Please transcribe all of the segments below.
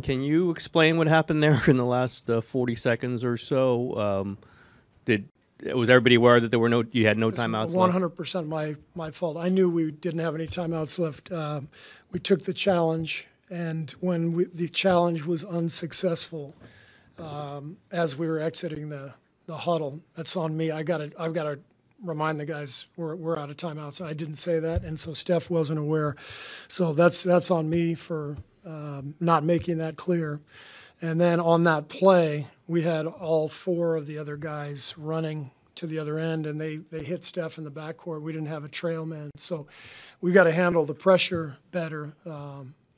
Can you explain what happened there in the last 40 seconds or so? Was everybody aware that you had no timeouts left? 100% my fault. I knew we didn't have any timeouts left. We took the challenge, and when the challenge was unsuccessful, as we were exiting the huddle, that's on me. I've got to remind the guys we're out of timeouts. I didn't say that, and so Steph wasn't aware. So that's on me for not making that clear. And then on that play, we had all four of the other guys running to the other end, and they hit Steph in the backcourt. We didn't have a trail man. So we got to handle the pressure better,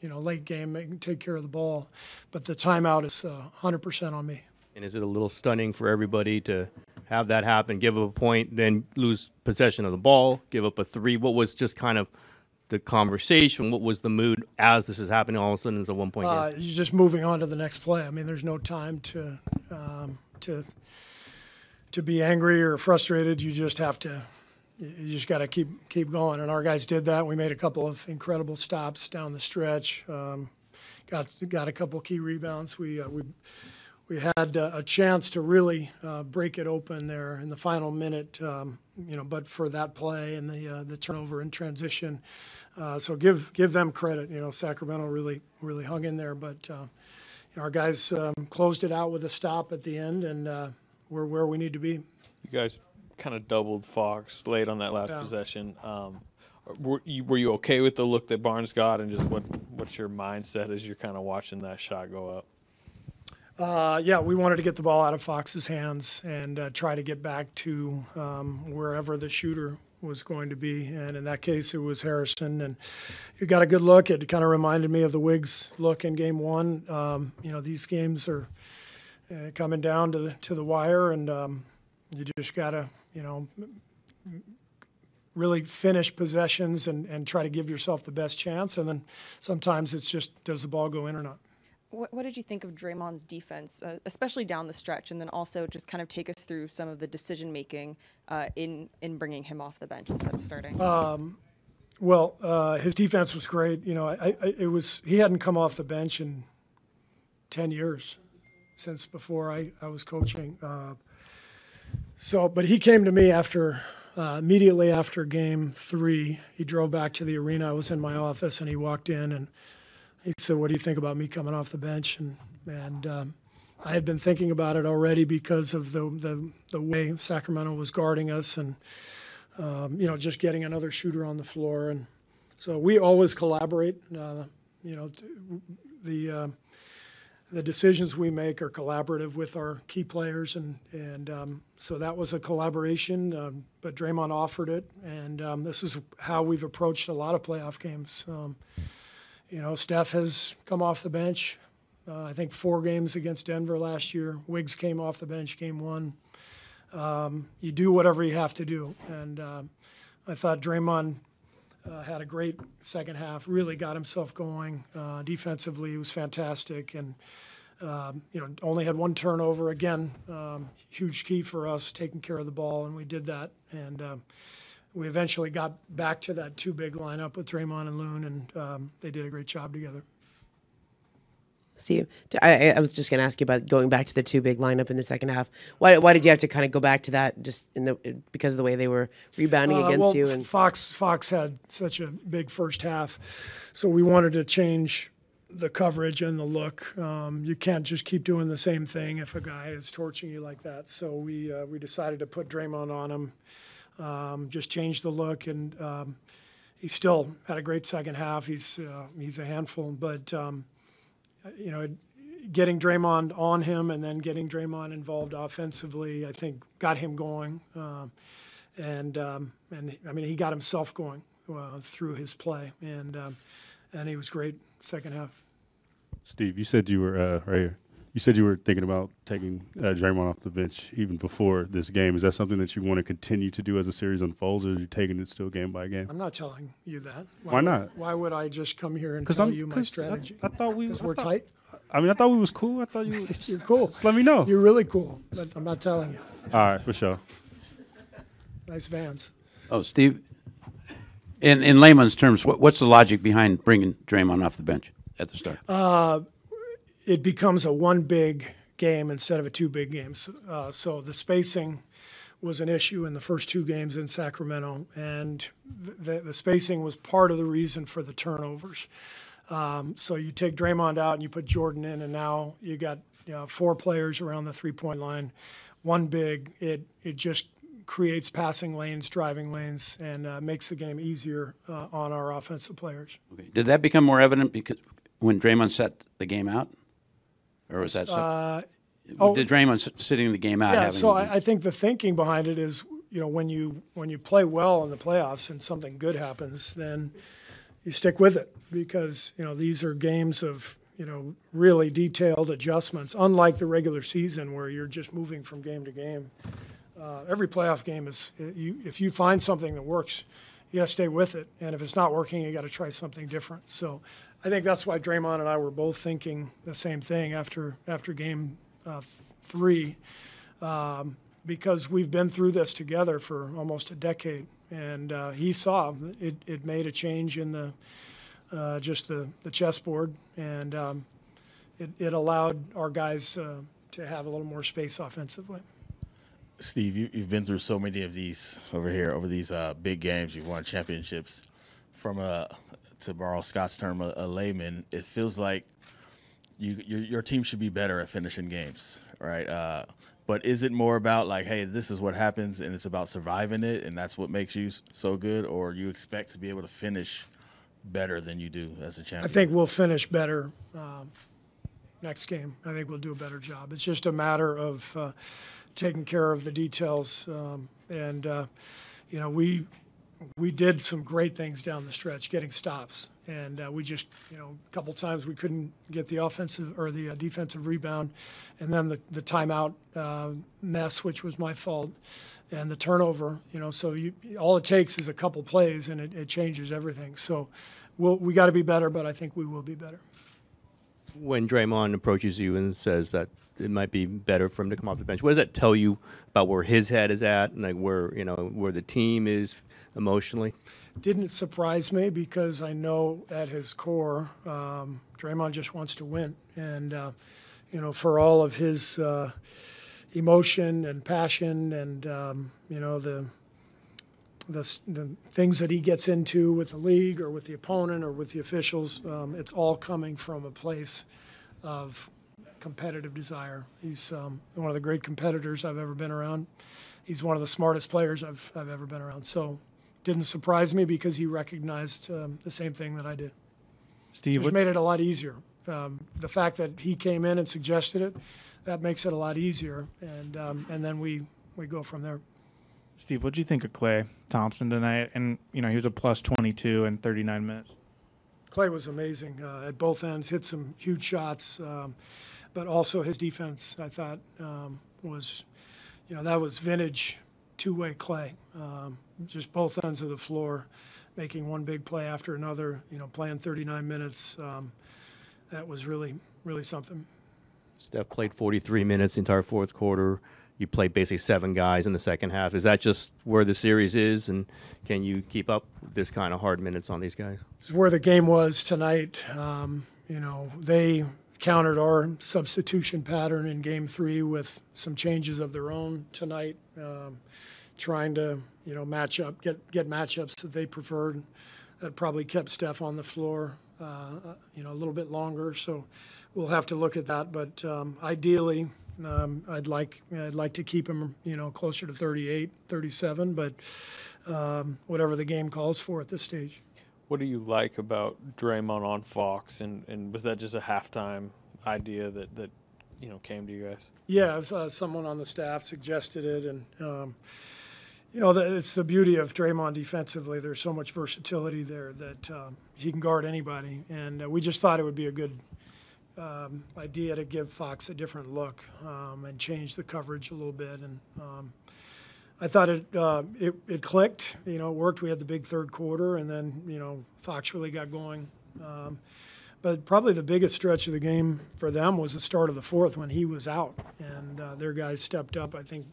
late game, take care of the ball. But the timeout is 100% on me. And is it a little stunning for everybody to have that happen, give up a point, then lose possession of the ball, give up a three? What was just kind of the conversation? What was the mood as this is happening? All of a sudden, it's a 1 point game. You're just moving on to the next play. I mean, there's no time to be angry or frustrated. You just have to. You just got to keep going. And our guys did that. We made a couple of incredible stops down the stretch. Got a couple key rebounds. We had a chance to really break it open there in the final minute, but for that play and the turnover in transition. So give them credit. Sacramento really hung in there, but our guys closed it out with a stop at the end, and we're where we need to be. You guys kind of doubled Fox late on that last possession. Were you okay with the look that Barnes got, and just what's your mindset as you're kind of watching that shot go up? We wanted to get the ball out of Fox's hands and try to get back to wherever the shooter was going to be. And in that case, it was Harrison. And he got a good look. It kind of reminded me of the Wiggs look in game one. These games are coming down to the wire, and you just got to, really finish possessions and try to give yourself the best chance. And then sometimes it's just, does the ball go in or not? What did you think of Draymond's defense, especially down the stretch, and then also just kind of take us through some of the decision-making in bringing him off the bench instead of starting? His defense was great. He hadn't come off the bench in 10 years since before I was coaching. But he came to me immediately after game 3. He drove back to the arena. I was in my office, and he walked in, and he said, "What do you think about me coming off the bench?" And I had been thinking about it already because of the way Sacramento was guarding us, and just getting another shooter on the floor. And so we always collaborate. The decisions we make are collaborative with our key players, and so that was a collaboration. But Draymond offered it, and this is how we've approached a lot of playoff games. Steph has come off the bench, I think 4 games against Denver last year. Wiggs came off the bench game 1. You do whatever you have to do. And I thought Draymond had a great second half, really got himself going. Defensively, he was fantastic. And, only had 1 turnover. Again, huge key for us, taking care of the ball, and we did that. And we eventually got back to that 2 big lineup with Draymond and Loon, and they did a great job together. Steve, I was just going to ask you about going back to the 2 big lineup in the second half. Why did you have to kind of go back to that just because of the way they were rebounding against you? And Fox had such a big first half, so we wanted to change the coverage and the look. You can't just keep doing the same thing if a guy is torching you like that. So we decided to put Draymond on him. Just changed the look, and he still had a great second half. He's a handful, but getting Draymond on him and then getting Draymond involved offensively, I think, got him going, and he got himself going through his play, and he was great second half. Steve, you said you were right here. You said you were thinking about taking Draymond off the bench even before this game. Is that something that you want to continue to do as the series unfolds, or are you taking it still game by game? I'm not telling you that. Why not? Why would I just come here and tell you my strategy? I thought we're tight. I thought we was cool. I thought you. You're cool. Just let me know. You're really cool, but I'm not telling you. All right, for sure. Nice Vans. Oh, Steve. In layman's terms, what's the logic behind bringing Draymond off the bench at the start? it becomes a one big game instead of a two big games. So the spacing was an issue in the first two games in Sacramento, and the spacing was part of the reason for the turnovers. So you take Draymond out and you put Jordan in, and now you got four players around the three-point line, one big. It just creates passing lanes, driving lanes, and makes the game easier on our offensive players. Okay. Did that become more evident because when Draymond set the game out, or was that? Did Draymond sitting the game out? Yeah, so I think the thinking behind it is, when you play well in the playoffs and something good happens, then you stick with it because these are games of really detailed adjustments. Unlike the regular season where you're just moving from game to game, every playoff game is if you find something that works, you got to stay with it, and if it's not working, you got to try something different. So I think that's why Draymond and I were both thinking the same thing after game 3, because we've been through this together for almost a decade, and he saw it made a change in the just the chessboard, and it allowed our guys to have a little more space offensively. Steve, you've been through so many of these over these big games. You've won championships. From to borrow Scott's term, a layman, it feels like your team should be better at finishing games, right? But is it more about like, hey, this is what happens, and it's about surviving it, and that's what makes you so good, or you expect to be able to finish better than you do as a champion? I think we'll finish better next game. I think we'll do a better job. It's just a matter of taking care of the details, and we did some great things down the stretch, getting stops. And we just, a couple times we couldn't get the offensive or the defensive rebound. And then the timeout mess, which was my fault, and the turnover, so all it takes is a couple plays and it changes everything. So we got to be better, but I think we will be better. When Draymond approaches you and says that it might be better for him to come off the bench, what does that tell you about where his head is at and like where the team is emotionally? Didn't surprise me because I know at his core, Draymond just wants to win. And, for all of his emotion and passion and, the things that he gets into with the league or with the opponent or with the officials, it's all coming from a place of competitive desire. He's one of the great competitors I've ever been around. He's one of the smartest players I've ever been around. So didn't surprise me because he recognized the same thing that I did. Steve, which made it a lot easier. The fact that he came in and suggested it, that makes it a lot easier, and then we go from there. Steve, what did you think of Klay Thompson tonight? And he was a plus 22 in 39 minutes. Klay was amazing at both ends, hit some huge shots, but also his defense I thought was, that was vintage two-way Klay. Just both ends of the floor, making one big play after another, playing 39 minutes. That was really, really something. Steph played 43 minutes the entire fourth quarter. You played basically 7 guys in the second half. Is that just where the series is, and can you keep up this kind of hard minutes on these guys? This is where the game was tonight. They countered our substitution pattern in Game 3 with some changes of their own tonight, trying to match up, get matchups that they preferred. That probably kept Steph on the floor a little bit longer. So we'll have to look at that. But ideally, I'd like to keep him closer to 38, 37. But whatever the game calls for at this stage. What do you like about Draymond on Fox, and was that just a halftime idea that came to you guys? Yeah, it was, someone on the staff suggested it, and it's the beauty of Draymond defensively. There's so much versatility there that he can guard anybody, and we just thought it would be a good idea to give Fox a different look and change the coverage a little bit, and I thought it clicked. It worked. We had the big third quarter, and then Fox really got going. But probably the biggest stretch of the game for them was the start of the fourth when he was out, and their guys stepped up. I think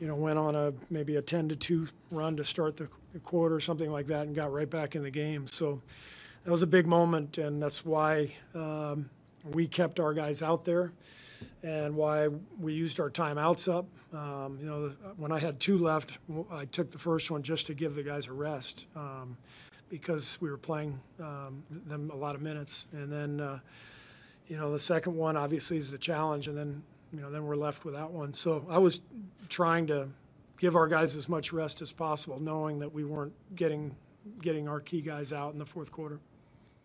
went on maybe a 10-2 run to start the quarter, something like that, and got right back in the game. So that was a big moment, and that's why we kept our guys out there and why we used our timeouts up. When I had 2 left, I took the first one just to give the guys a rest because we were playing them a lot of minutes. And then, the second one obviously is the challenge, and then, then we're left with that one. So I was trying to give our guys as much rest as possible, knowing that we weren't getting our key guys out in the fourth quarter.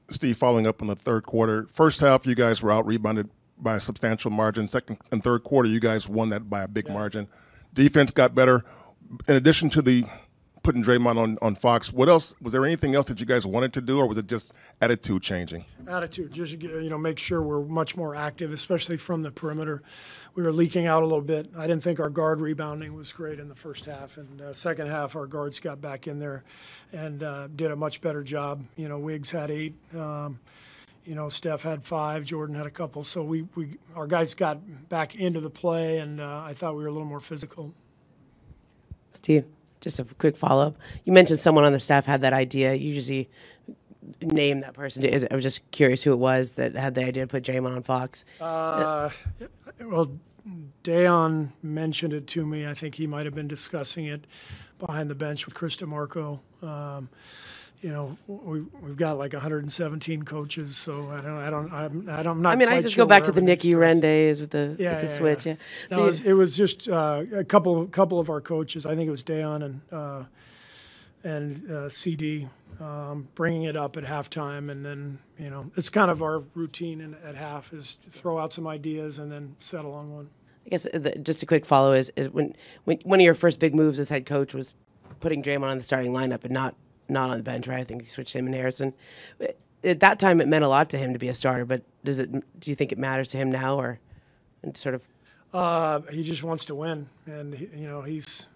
Steve, following up on the third quarter, first half you guys were out rebounded by a substantial margin. Second and third quarter, you guys won that by a big margin. Defense got better. In addition to the putting Draymond on Fox, what else? Was there anything else that you guys wanted to do, or was it just attitude changing? Attitude, just make sure we're much more active, especially from the perimeter. We were leaking out a little bit. I didn't think our guard rebounding was great in the first half, and second half our guards got back in there and did a much better job. Wiggs had 8. Steph had 5, Jordan had a couple. So our guys got back into the play, and I thought we were a little more physical. Steve, just a quick follow-up. You mentioned someone on the staff had that idea. You usually name that person. I was just curious who it was that had the idea to put Draymond on Fox. Well, Dayon mentioned it to me. I think he might have been discussing it behind the bench with Chris DeMarco. We've got like 117 coaches, so I'm not. I mean, I just go back to the Nicky Wren days with the switch. Yeah. No, it was just a couple of our coaches. I think it was Dayon and CD bringing it up at halftime, and then it's kind of our routine at half is throw out some ideas and then settle on one. I guess just a quick follow is when one of your first big moves as head coach was putting Draymond on the starting lineup and not on the bench, right? I think you switched him and Harrison. At that time, it meant a lot to him to be a starter, but do you think it matters to him now, or sort of? He just wants to win, and he's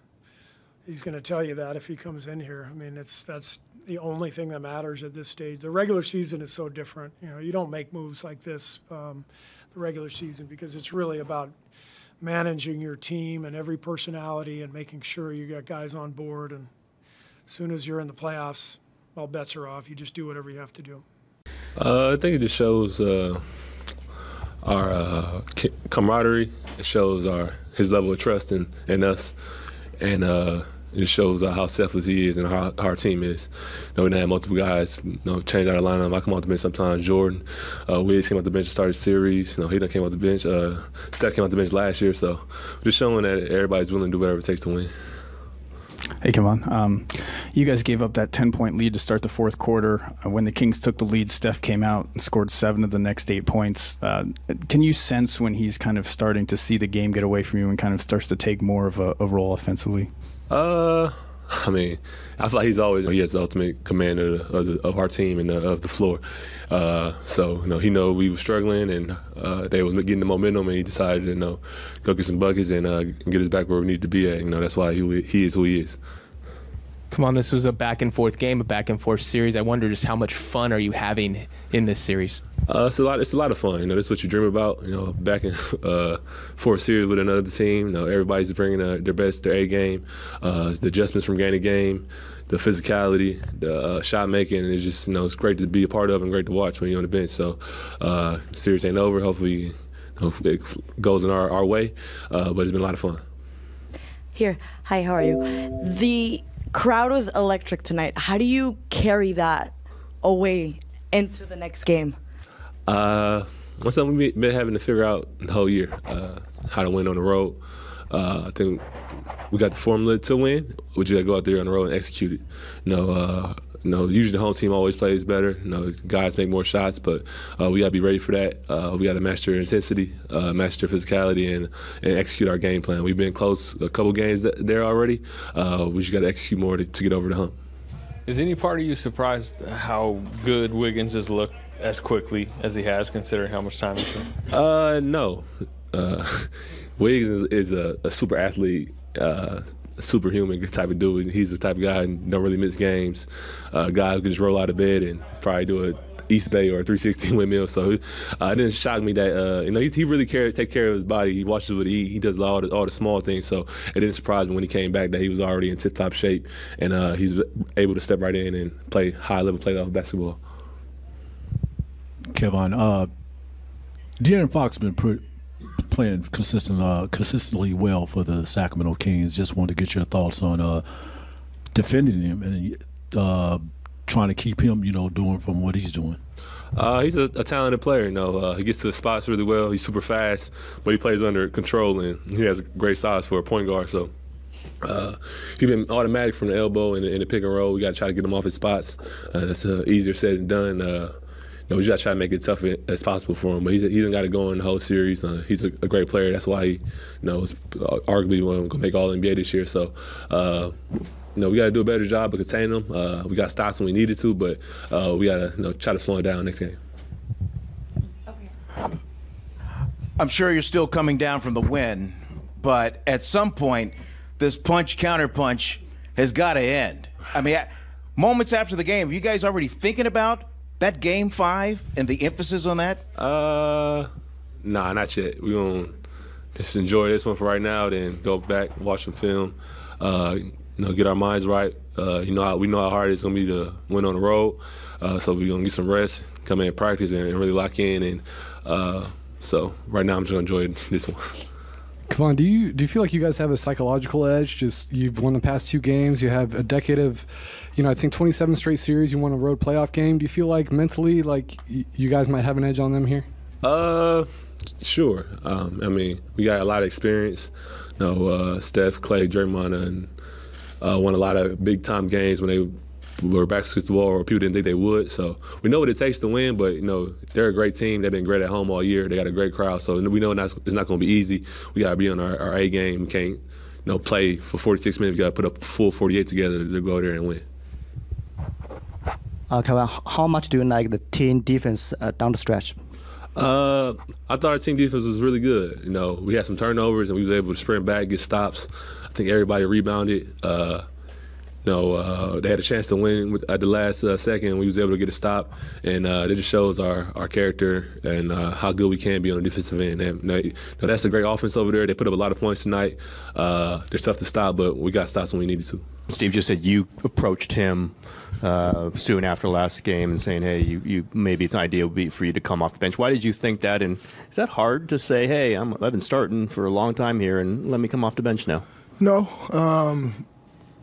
going to tell you that if he comes in here. I mean, that's the only thing that matters at this stage. The regular season is so different. You don't make moves like this the regular season because it's really about managing your team and every personality and making sure you got guys on board. And as soon as you're in the playoffs, all bets are off. You just do whatever you have to do. I think it just shows our camaraderie. It shows his level of trust in us, and it shows how selfless he is and how our team is. We didn't have multiple guys, change out of lineup. I come off the bench sometimes. Jordan, Wiggs came off the bench and started the series. He done came off the bench. Steph came off the bench last year. So just showing that everybody's willing to do whatever it takes to win. Hey, Kevon. You guys gave up that 10-point lead to start the fourth quarter. When the Kings took the lead, Steph came out and scored 7 of the next 8 points. Can you sense when he's kind of starting to see the game get away from you and kind of starts to take more of a role offensively? I mean, I feel like he has the ultimate command of our team and of the floor. So he know we were struggling and they was getting the momentum, and he decided to go get some buckets and get us back where we need to be at. That's why he is who he is. Come on, this was a back-and-forth game, a back-and-forth series. I wonder just how much fun are you having in this series? It's a lot of fun. This is what you dream about. Back in forth series with another team. Everybody's bringing their A game. The adjustments from game to game, the physicality, the shot making. It's just it's great to be a part of and great to watch when you're on the bench. So the series ain't over. Hopefully it goes in our way. But it's been a lot of fun. Here, hi. How are you? The crowd was electric tonight. How do you carry that away into the next game? That's something we've been having to figure out the whole year, how to win on the road. I think we got the formula to win. We just got to go out there on the road and execute it. Usually the home team always plays better. Guys make more shots, but we got to be ready for that. We got to match their intensity, match their physicality, and execute our game plan. We've been close a couple games there already. We just got to execute more to get over the hump. Is any part of you surprised how good Wiggins has looked as quickly as he has, considering how much time he's been? No. Wiggins is a super athlete, superhuman type of dude. He's the type of guy who don't really miss games. A guy who can just roll out of bed and probably do a East Bay or a 360 windmill. So it didn't shock me that he really take care of his body. He watches what he eat. He does all the small things. So it didn't surprise me when he came back that he was already in tip-top shape, and he's able to step right in and play high-level playoff basketball. Kevon, De'Aaron Fox has been playing consistently well for the Sacramento Kings. Just wanted to get your thoughts on defending him and trying to keep him, doing from what he's doing. He's a talented player. He gets to the spots really well. He's super fast, but he plays under control, and he has great size for a point guard. So he's been automatic from the elbow in the pick and roll. We got to try to get him off his spots. It's easier said than done. We just got to try to make it tough as possible for him. But he hasn't got to go in the whole series. He's a great player. That's why he, is arguably going to make All NBA this year. So. We got to do a better job of containing them. We got stops when we needed to, but we got to try to slow it down next game. Okay. I'm sure you're still coming down from the win, but at some point, this punch-counterpunch has got to end. I mean, moments after the game, are you guys already thinking about that Game 5 and the emphasis on that? Nah, not yet. We're going to just enjoy this one for right now, then go back, watch some film. Get our minds right. We know how hard it's going to be to win on the road. So we're going to get some rest, come in and practice, and really lock in. And so right now I'm just going to enjoy this one. Kevon, do you feel like you guys have a psychological edge? Just you've won the past 2 games. You have a decade of, I think 27 straight series. You won a road playoff game. Do you feel like mentally, like you guys might have an edge on them here? Sure. We got a lot of experience. Steph, Clay, Draymond, and won a lot of big-time games when they were back against the wall or people didn't think they would. So we know what it takes to win, but, they're a great team. They've been great at home all year. They got a great crowd. So we know it's not going to be easy. We got to be on our A game. We can't, play for 46 minutes. We got to put up full 48 together to go there and win. Kevin, how much do you like the team defense down the stretch? I thought our team defense was really good. We had some turnovers and we was able to sprint back, get stops. I think everybody rebounded. They had a chance to win at the last second. We was able to get a stop, and it just shows our character and how good we can be on the defensive end. And, that's a great offense over there. They put up a lot of points tonight. They're tough to stop, but we got stops when we needed to. Steve just said you approached him soon after last game and saying, hey, you maybe it's an idea would be for you to come off the bench. Why did you think that? And is that hard to say, hey, I've been starting for a long time here, and let me come off the bench now? No.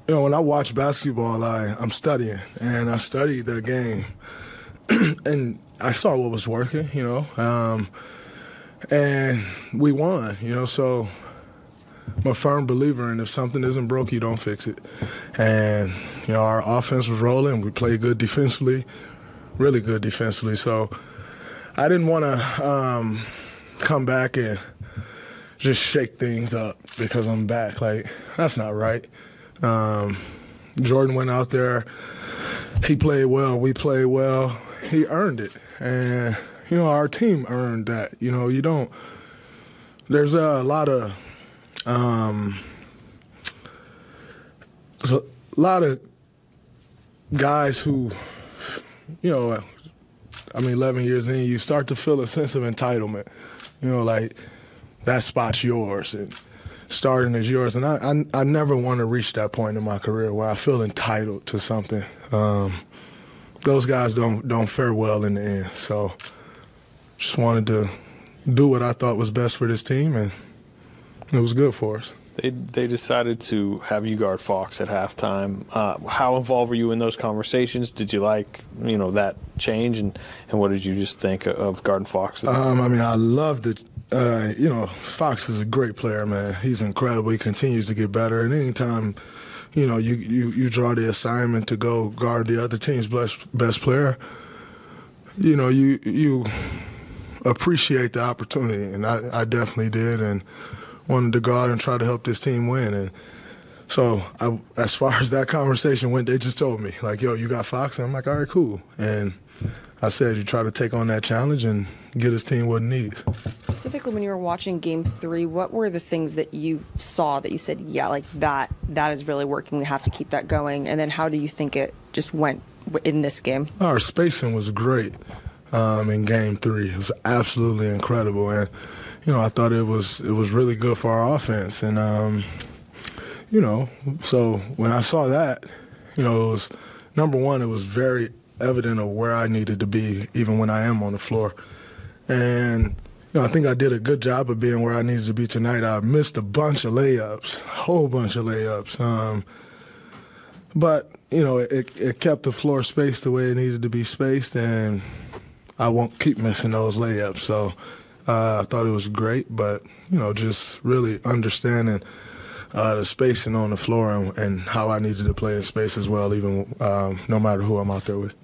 When I watch basketball, I'm studying, and I studied the game, and I saw what was working, and we won, so I'm a firm believer in if something isn't broke, you don't fix it. And, our offense was rolling. We played good defensively, really good defensively. So I didn't want to come back and just shake things up because I'm back. That's not right. Jordan went out there. He played well. We played well. He earned it. And, our team earned that. You don't – there's a lot of there's a lot of guys who, 11 years in, you start to feel a sense of entitlement. That spot's yours and starting is yours. And I never want to reach that point in my career where I feel entitled to something. Those guys don't fare well in the end. So just wanted to do what I thought was best for this team, and it was good for us. They decided to have you guard Fox at halftime. How involved were you in those conversations? Did you like, that change, and what did you just think of guarding Fox? I loved it. Fox is a great player, man. He's incredible. He continues to get better. And anytime, you draw the assignment to go guard the other team's best player, you appreciate the opportunity. And I definitely did, and wanted to go out and try to help this team win. And so as far as that conversation went, they just told me, yo, you got Fox? And I'm like, all right, cool. And I said, you try to take on that challenge and get his team what it needs. Specifically, when you were watching Game 3, what were the things that you saw that you said, yeah, that is really working, we have to keep that going? And then how do you think it just went in this game? Our spacing was great in Game 3. It was absolutely incredible. And, I thought it was really good for our offense. And, so when I saw that, it was, number one, it was very evident of where I needed to be even when I am on the floor. And, I think I did a good job of being where I needed to be tonight. I missed a bunch of layups, a whole bunch of layups. But, it kept the floor spaced the way it needed to be spaced, and I won't keep missing those layups. So I thought it was great, but, just really understanding the spacing on the floor and how I needed to play in space as well, even no matter who I'm out there with.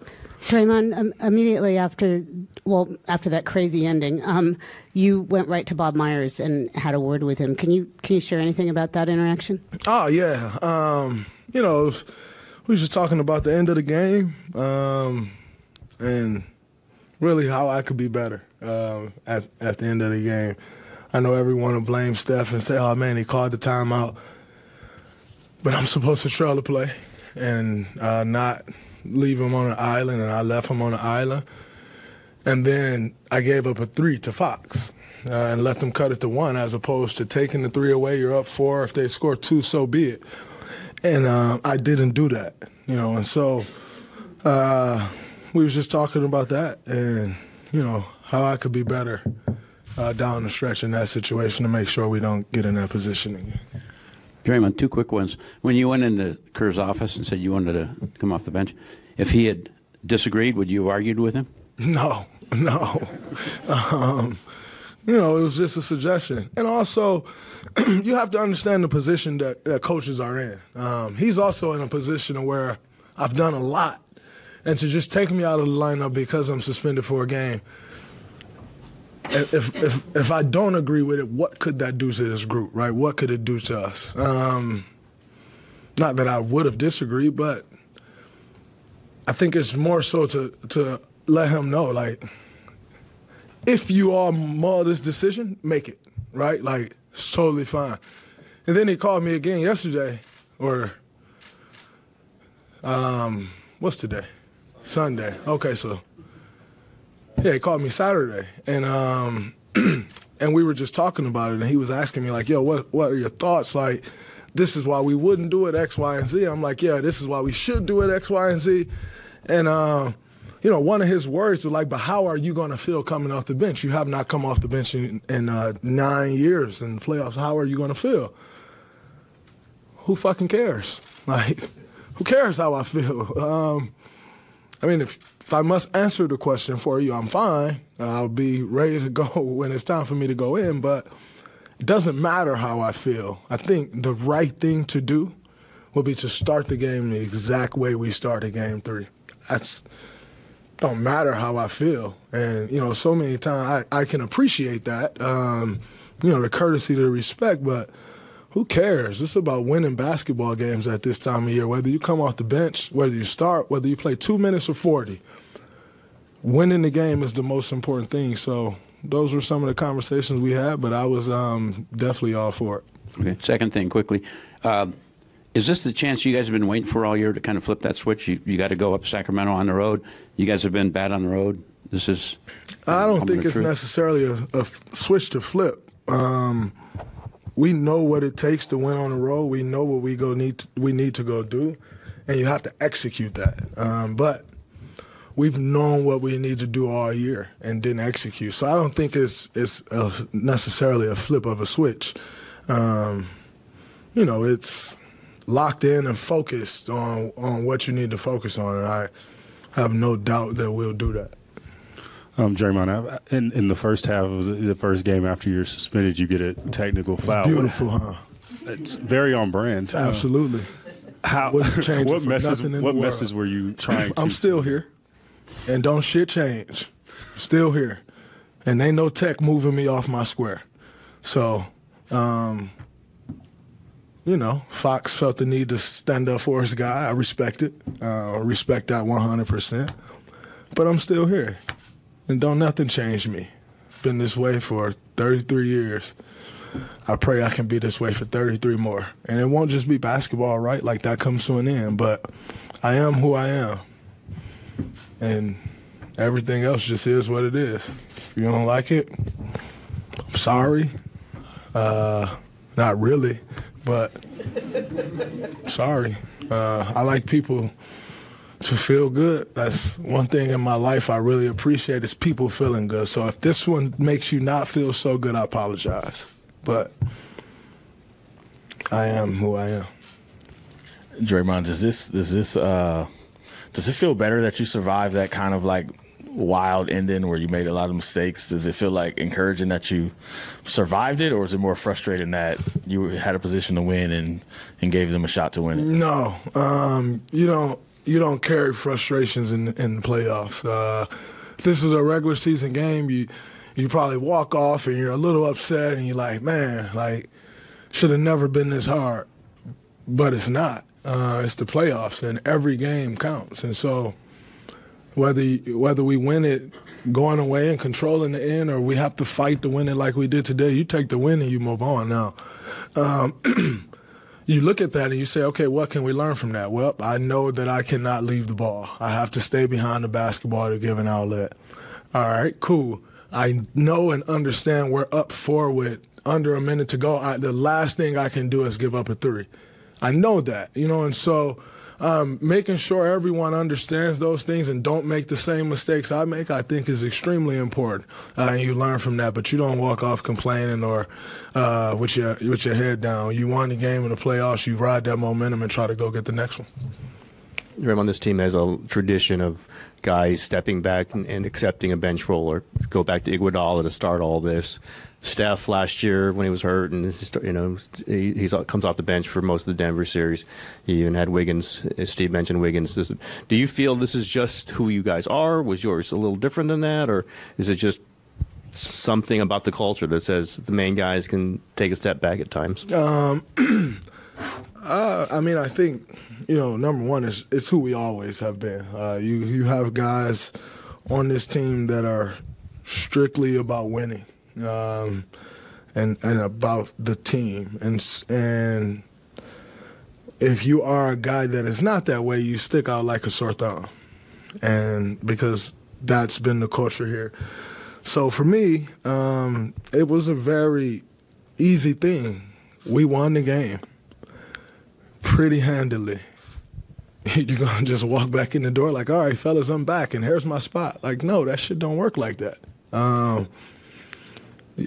Draymond, immediately after that crazy ending, you went right to Bob Myers and had a word with him. Can you share anything about that interaction? Oh, yeah. We were just talking about the end of the game and really how I could be better at the end of the game. I know everyone will blame Steph and say, oh, man, he called the timeout. But I'm supposed to trail the play and not leave him on an island, and I left him on an island. And then I gave up a 3 to Fox and let them cut it to 1 as opposed to taking the 3 away. You're up 4. If they score 2, so be it. And I didn't do that, And so we was just talking about that and, how I could be better down the stretch in that situation to make sure we don't get in that position again. Draymond, 2 quick ones. When you went into Kerr's office and said you wanted to come off the bench, if he had disagreed, would you have argued with him? No. It was just a suggestion. And also, you have to understand the position that coaches are in. He's also in a position where I've done a lot. And to just take me out of the lineup because I'm suspended for a game, if I don't agree with it, what could that do to this group, right? What could it do to us? Not that I would have disagreed, but I think it's more so to let him know, like, if you all mull this decision, make it, right? Like, it's totally fine. And then he called me again yesterday, or what's today? Sunday. Okay, so yeah, he called me Saturday, and and we were just talking about it, and he was asking me like, yo, what are your thoughts? Like, this is why we wouldn't do it, X, Y, and Z. I'm like, yeah, this is why we should do it, X, Y, and Z. And one of his words was like, but how are you going to feel coming off the bench? You have not come off the bench in 9 years in the playoffs. How are you going to feel? Who fucking cares? Like, who cares how I feel? If I must answer the question for you, I'm fine. I'll be ready to go when it's time for me to go in, but it doesn't matter how I feel. I think the right thing to do would be to start the game the exact way we started Game 3. Don't matter how I feel. And, so many times I can appreciate that, the courtesy, the respect, but who cares? It's about winning basketball games at this time of year, whether you come off the bench, whether you start, whether you play 2 minutes or 40. Winning the game is the most important thing. So those were some of the conversations we had, but I was definitely all for it. Okay. Second thing, quickly. Is this the chance you guys have been waiting for all year to kind of flip that switch? You got to go up Sacramento on the road. You guys have been bad on the road. This is. I don't think it's necessarily a switch to flip. We know what it takes to win on the road. We know what we need to go do, and you have to execute that. But we've known what we need to do all year and didn't execute. So I don't think it's necessarily a flip of a switch. It's locked in and focused on what you need to focus on, and I have no doubt that we'll do that. Draymond, in the first half of the first game after you're suspended, you get a technical foul. Beautiful, huh? It's very on brand. Absolutely. What message were you trying to? I'm still here, and don't shit change. Still here, and ain't no tech moving me off my square. So, Fox felt the need to stand up for his guy. I respect it. Respect that 100%. But I'm still here. And don't nothing change me. Been this way for 33 years. I pray I can be this way for 33 more. And it won't just be basketball, right? Like that comes to an end. But I am who I am. And everything else just is what it is. If you don't like it, I'm sorry. Not really, but sorry. I like people to feel good. That's one thing in my life I really appreciate is people feeling good. So if this one makes you not feel so good, I apologize. But I am who I am. Draymond, does it feel better that you survived that kind of like wild ending where you made a lot of mistakes? Does it feel like encouraging that you survived it, or is it more frustrating that you had a position to win and gave them a shot to win it? No, you don't carry frustrations in the playoffs. This is a regular season game. You probably walk off and you're a little upset and you're like, man, like should have never been this hard, but it's not. It's the playoffs, and every game counts. And so whether we win it going away and controlling the end, or we have to fight to win it like we did today, you take the win and you move on. Now, you look at that and you say, okay, what can we learn from that? Well, I know that I cannot leave the ball. I have to stay behind the basketball to give an outlet. All right, cool. I know and understand we're up 4 with under a minute to go. The last thing I can do is give up a 3. I know that, and so making sure everyone understands those things and don't make the same mistakes I make, I think is extremely important. And you learn from that, but you don't walk off complaining or with your head down. You won the game in the playoffs, you ride that momentum and try to go get the next one. Raymond, this team has a tradition of guys stepping back and accepting a bench role, or go back to Iguodala to start all this. Steph last year when he was hurt, and he comes off the bench for most of the Denver series. He even had Wiggins. As Steve mentioned Wiggins. Do you feel this is just who you guys are? Was yours a little different than that, or is it just something about the culture that says the main guys can take a step back at times? I mean, I think number one is it's who we always have been. You have guys on this team that are strictly about winning. And about the team, and if you are a guy that is not that way, you stick out like a sore thumb, and because that's been the culture here. So for me, it was a very easy thing. We won the game pretty handily. You're gonna just walk back in the door like, all right, fellas, I'm back, and here's my spot. Like, no, that shit don't work like that.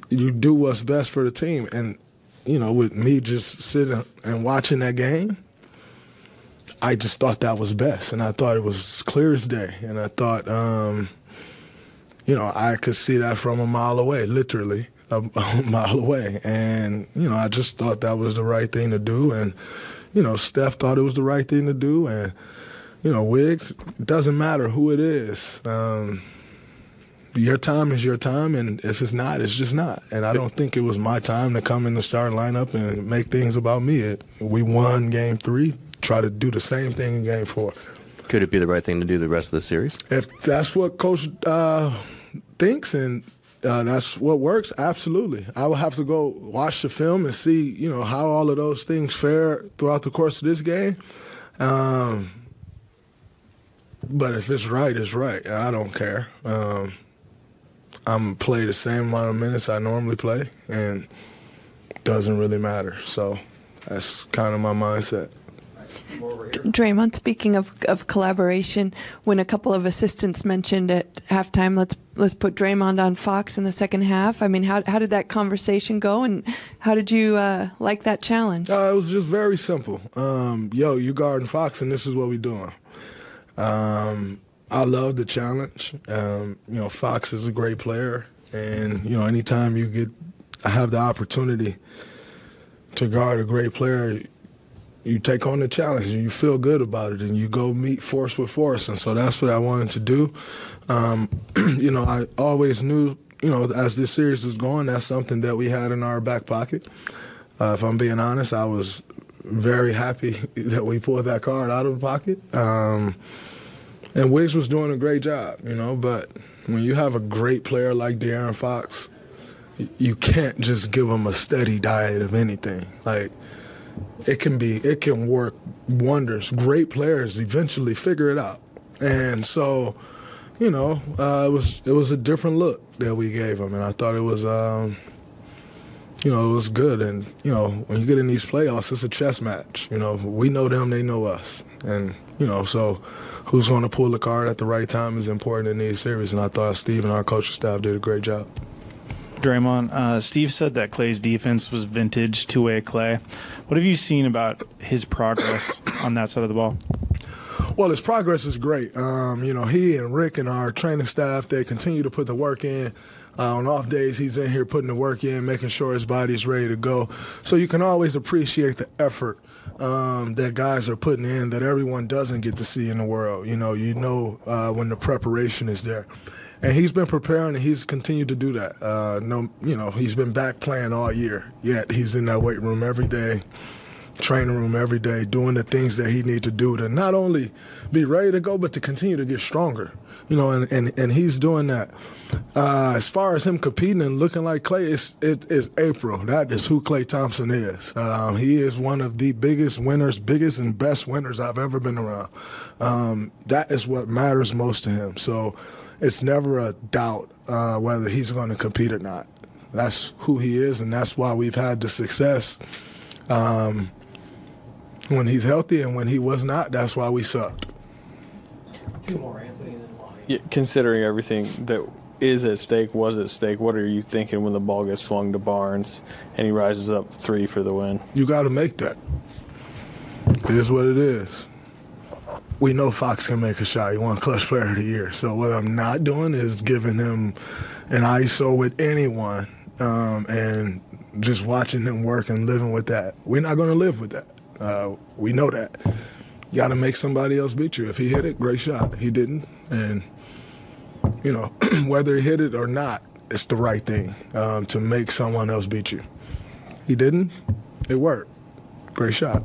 You do what's best for the team. And, with me just sitting and watching that game, I just thought that was best. And I thought it was clear as day. And I thought, I could see that from a mile away, literally a mile away. And, I just thought that was the right thing to do. And, Steph thought it was the right thing to do. And, Wiggs, it doesn't matter who it is. Your time is your time, and if it's not, it's just not. And I don't think it was my time to come in the starting lineup and make things about me. We won Game 3, try to do the same thing in Game 4. Could it be the right thing to do the rest of the series? If that's what Coach thinks and that's what works, absolutely. I will have to go watch the film and see, how all of those things fare throughout the course of this game. But if it's right, it's right. I don't care. I'm going to play the same amount of minutes I normally play, and it doesn't really matter. So that's kind of my mindset. Draymond, speaking of collaboration, when a couple of assistants mentioned at halftime, let's put Draymond on Fox in the second half. I mean, how did that conversation go, and how did you like that challenge? It was just very simple. You guarding Fox, and this is what we're doing. I love the challenge. Fox is a great player, and anytime I have the opportunity to guard a great player, you take on the challenge and you feel good about it, and you go meet force with force. And so that's what I wanted to do. I always knew, as this series is going, that's something that we had in our back pocket. If I'm being honest, I was very happy that we pulled that card out of the pocket. And Wiggs was doing a great job, but when you have a great player like De'Aaron Fox, you can't just give him a steady diet of anything. Like, it can work wonders. Great players eventually figure it out. And so, it was a different look that we gave him, and I thought it was, it was good. And, when you get in these playoffs, it's a chess match. We know them, they know us. And So who's going to pull the card at the right time is important in these series, and I thought Steve and our coaching staff did a great job. Draymond, Steve said that Klay's defense was vintage two-way Klay. What have you seen about his progress on that side of the ball? Well, his progress is great. He and Rick and our training staff, they continue to put the work in. On off days, he's in here putting the work in, making sure his body's ready to go. So you can always appreciate the effort that guys are putting in that everyone doesn't get to see in the world. When the preparation is there. And he's been preparing, and he's continued to do that. He's been back playing all year, yet he's in that weight room every day, training room every day, doing the things that he needs to do to not only be ready to go, but to continue to get stronger. And he's doing that. As far as him competing and looking like Klay, it is April. That is who Klay Thompson is. He is one of the biggest and best winners I've ever been around. That is what matters most to him. So it's never a doubt whether he's going to compete or not. That's who he is, and that's why we've had the success when he's healthy, and when he was not, that's why we sucked. Two more, Anthony, and then Lonnie. Yeah, considering everything that was at stake, what are you thinking when the ball gets swung to Barnes and he rises up 3 for the win? You got to make that. It is what it is. We know Fox can make a shot. He won Clutch Player of the Year. So what I'm not doing is giving him an ISO with anyone and just watching him work and living with that. We're not going to live with that. We know that. You got to make somebody else beat you. If he hit it, great shot. He didn't. And, whether he hit it or not, it's the right thing to make someone else beat you. He didn't. It worked. Great shot.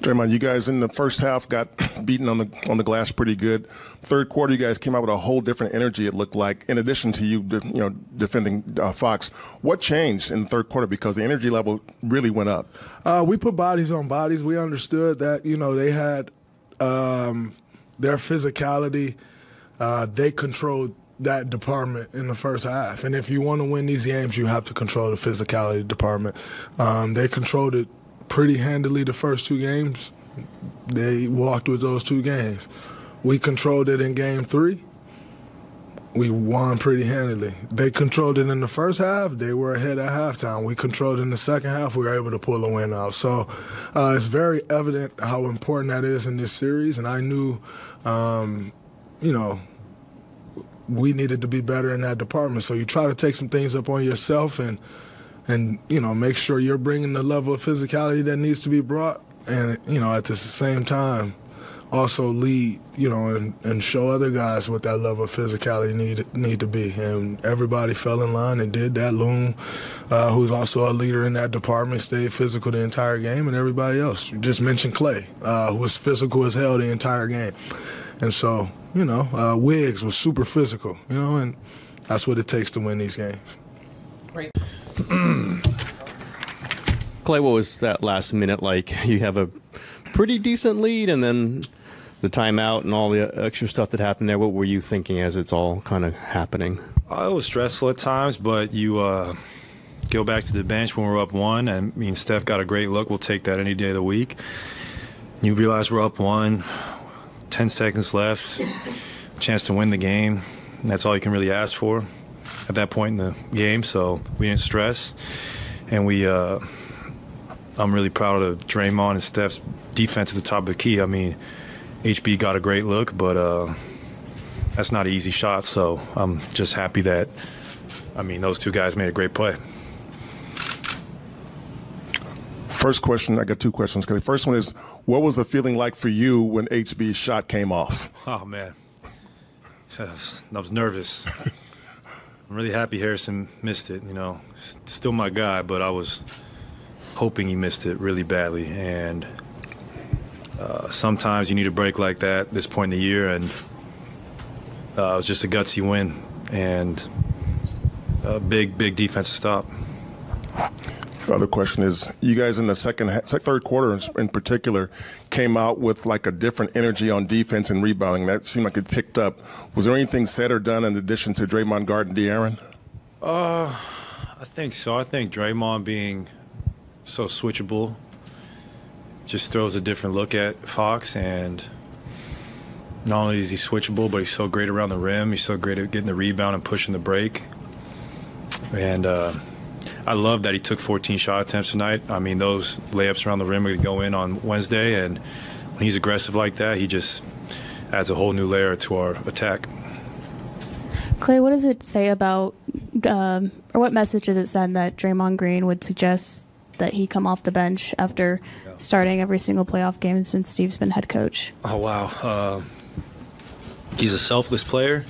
Draymond, you guys in the first half got beaten on the glass pretty good. Third quarter, you guys came out with a whole different energy. It looked like, in addition to you defending Fox. What changed in the third quarter because the energy level really went up? We put bodies on bodies. We understood that they had their physicality. They controlled that department in the first half, and if you want to win these games, you have to control the physicality department. They controlled it pretty handily the first 2 games. They walked with those 2 games. We controlled it in game 3. We won pretty handily. They controlled it in the first half. They were ahead at halftime. We controlled it in the second half. We were able to pull a win out. So it's very evident how important that is in this series, and I knew, we needed to be better in that department. So you try to take some things up on yourself and make sure you're bringing the level of physicality that needs to be brought, and at the same time also lead and show other guys what that level of physicality need to be. And everybody fell in line and did that. Loon, who's also a leader in that department, stayed physical the entire game, and everybody else. You just mentioned Klay, who was physical as hell the entire game. And so Wiggs was super physical, and that's what it takes to win these games. Right. Klay, what was that last minute like? You have a pretty decent lead, and then the timeout and all the extra stuff that happened there. What were you thinking as it's all kind of happening? It was stressful at times, but you go back to the bench when we're up 1, and me and Steph got a great look. We'll take that any day of the week. You realize we're up 1, 10 seconds left, chance to win the game. And that's all you can really ask for at that point in the game, so we didn't stress. And I'm really proud of Draymond and Steph's defense at the top of the key. I mean, HB got a great look, but that's not an easy shot, so I'm just happy that, those 2 guys made a great play. First question, I got 2 questions. The first one is, what was the feeling like for you when HB's shot came off? Oh, man. I was nervous. I'm really happy Harrison missed it, Still my guy, but I was hoping he missed it really badly. And sometimes you need a break like that at this point in the year, and it was just a gutsy win and a big defensive stop. The other question is, you guys in the third quarter in particular came out with like a different energy on defense and rebounding. That seemed like it picked up. Was there anything said or done in addition to Draymond guarding De'Aaron? I think so. I think Draymond being so switchable just throws a different look at Fox, and not only is he switchable, but he's so great around the rim. He's so great at getting the rebound and pushing the break. And I love that he took 14 shot attempts tonight. I mean, those layups around the rim would go in on Wednesday, and when he's aggressive like that, he just adds a whole new layer to our attack. Clay, what does it say about, or what message does it send that Draymond Green would suggest that he come off the bench after starting every single playoff game since Steve's been head coach? Oh, wow. He's a selfless player.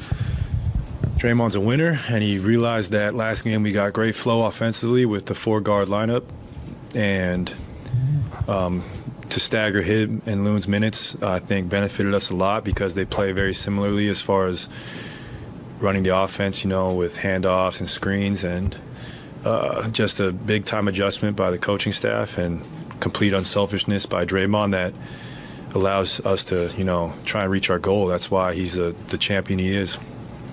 Draymond's a winner, and he realized that last game we got great flow offensively with the 4-guard lineup, and to stagger him and Loon's minutes, I think benefited us a lot because they play very similarly as far as running the offense, with handoffs and screens, and just a big-time adjustment by the coaching staff and complete unselfishness by Draymond that allows us to, try and reach our goal. That's why he's the champion he is.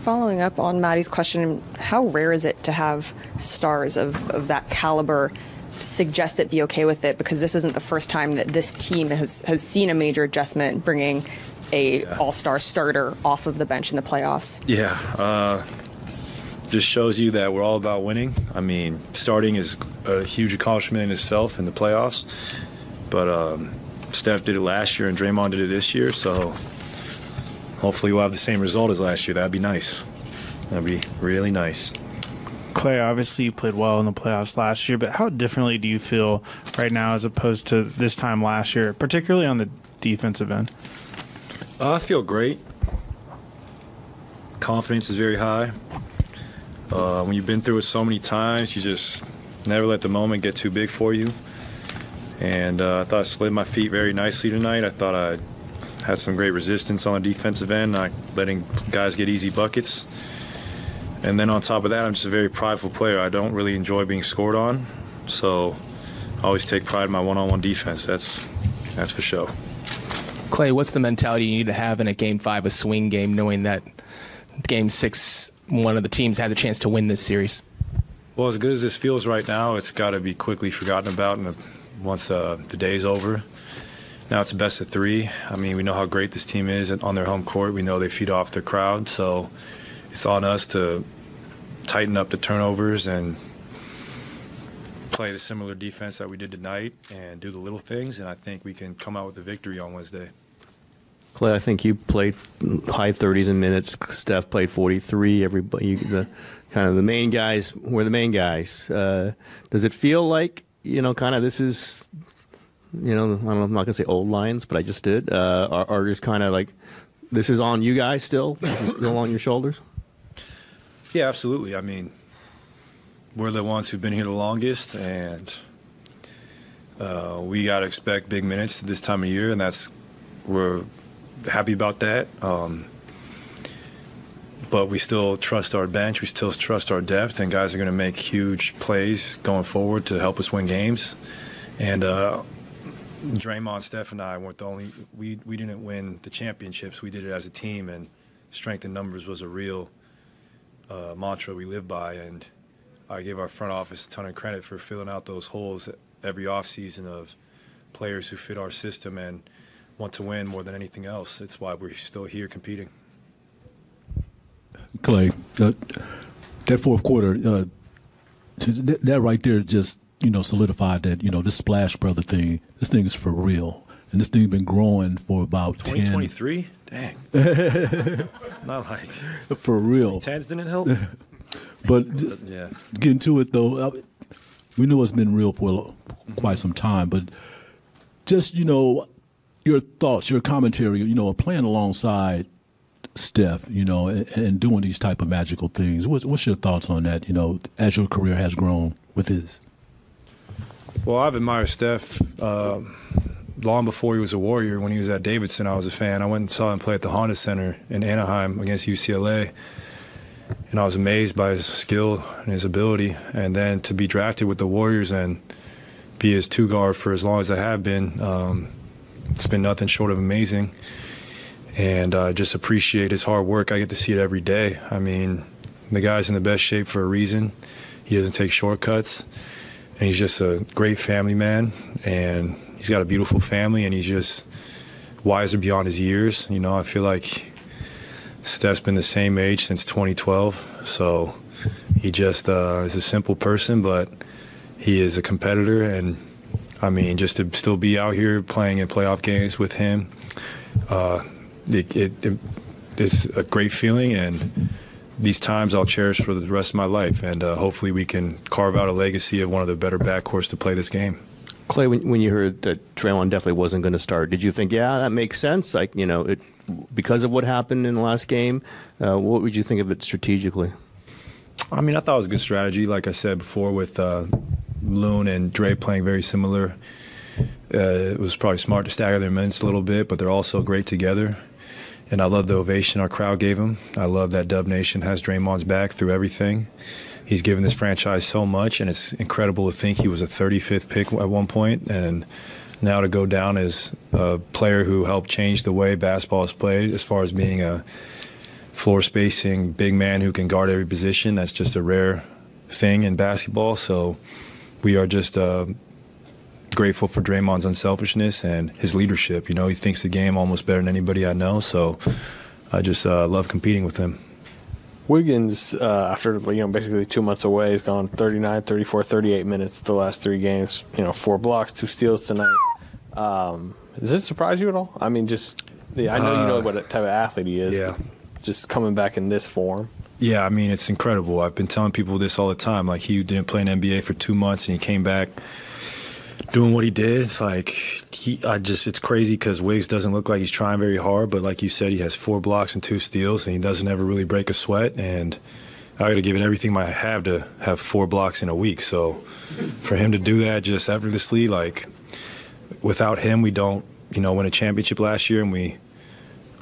Following up on Maddie's question, how rare is it to have stars of that caliber suggest it, be okay with it? Because this isn't the first time that this team has seen a major adjustment bringing a all-star starter off of the bench in the playoffs. Yeah, just shows you that we're all about winning. I mean, starting is a huge accomplishment in itself in the playoffs, but Steph did it last year and Draymond did it this year, so hopefully we'll have the same result as last year. That'd be nice. That'd be really nice. Clay, obviously you played well in the playoffs last year, but how differently do you feel right now as opposed to this time last year, particularly on the defensive end? I feel great. Confidence is very high. When you've been through it so many times, you just never let the moment get too big for you. And I thought I slid my feet very nicely tonight. I thought I had some great resistance on the defensive end, not letting guys get easy buckets. And then on top of that, I'm just a very prideful player. I don't really enjoy being scored on, so I always take pride in my one-on-one defense. That's for sure. Clay, what's the mentality you need to have in a Game 5, a swing game, knowing that Game 6, one of the teams had the chance to win this series? Well, as good as this feels right now, it's got to be quickly forgotten about once the day's over. Now it's a best of 3. I mean, we know how great this team is on their home court. We know they feed off their crowd, so it's on us to tighten up the turnovers and play the similar defense that we did tonight and do the little things, and I think we can come out with a victory on Wednesday. Clay, I think you played high 30s in minutes. Steph played 43. Everybody, the main guys were the main guys. Does it feel like, kind of this is, I don't know, I'm not going to say old lines, but I just did, are just kind of like, this is on you guys still? This is still on your shoulders? Yeah, absolutely. I mean, we're the ones who've been here the longest, and we got to expect big minutes this time of year, and we're happy about that. But we still trust our bench. We still trust our depth, and guys are going to make huge plays going forward to help us win games. And Draymond, Steph, and I weren't the only. We didn't win the championships. We did it as a team, and strength in numbers was a real mantra we live by. And I give our front office a ton of credit for filling out those holes every offseason of players who fit our system and want to win more than anything else. It's why we're still here competing. Clay, that fourth quarter, that right there just, solidified that, this Splash Brother thing, this thing is for real. And this thing been growing for about 2023? Dang. Not like. For real. 10s didn't help? But yeah. Getting to it, though, we know it's been real for quite some time, but just, your thoughts, your commentary, playing alongside Steph, and doing these type of magical things. What's your thoughts on that, as your career has grown with his? Well, I've admired Steph long before he was a Warrior. When he was at Davidson, I was a fan. I went and saw him play at the Honda Center in Anaheim against UCLA, and I was amazed by his skill and his ability. And then to be drafted with the Warriors and be his 2-guard for as long as I have been, it's been nothing short of amazing. And I just appreciate his hard work. I get to see it every day. I mean, the guy's in the best shape for a reason. He doesn't take shortcuts. And he's just a great family man. And he's got a beautiful family, and he's just wiser beyond his years. You know, I feel like Steph's been the same age since 2012, so he just is a simple person, but he is a competitor. And I mean, just to still be out here playing in playoff games with him, it's a great feeling, and these times I'll cherish for the rest of my life. And hopefully we can carve out a legacy of one of the better backcourts to play this game. Clay, when you heard that Draymond definitely wasn't going to start, did you think, yeah, that makes sense? Like, you know, because of what happened in the last game, what would you think of it strategically? I mean, I thought it was a good strategy. Like I said before, with Loon and Dre playing very similar, it was probably smart to stagger their minutes a little bit, but they're also great together. And I love the ovation our crowd gave him. I love that Dub Nation has Draymond's back through everything. He's given this franchise so much, and it's incredible to think he was a 35th pick at one point, and now to go down as a player who helped change the way basketball is played as far as being a floor spacing big man who can guard every position. That's just a rare thing in basketball. So we are just grateful for Draymond's unselfishness and his leadership. You know, he thinks the game almost better than anybody I know, so I just love competing with him. Wiggins, after basically 2 months away, has gone 39, 34, 38 minutes the last 3 games. 4 blocks, 2 steals tonight. Does it surprise you at all? I mean, I know you know what type of athlete he is. Yeah. Just coming back in this form. Yeah, I mean, it's incredible. I've been telling people this all the time. Like, he didn't play in NBA for 2 months, and he came back doing what he did. Like, it's crazy because Wiggs doesn't look like he's trying very hard, but like you said, he has 4 blocks and 2 steals, and he doesn't ever really break a sweat. And I got to give it everything I have to have 4 blocks in a week. So for him to do that just effortlessly, like, without him, we don't, win a championship last year, and we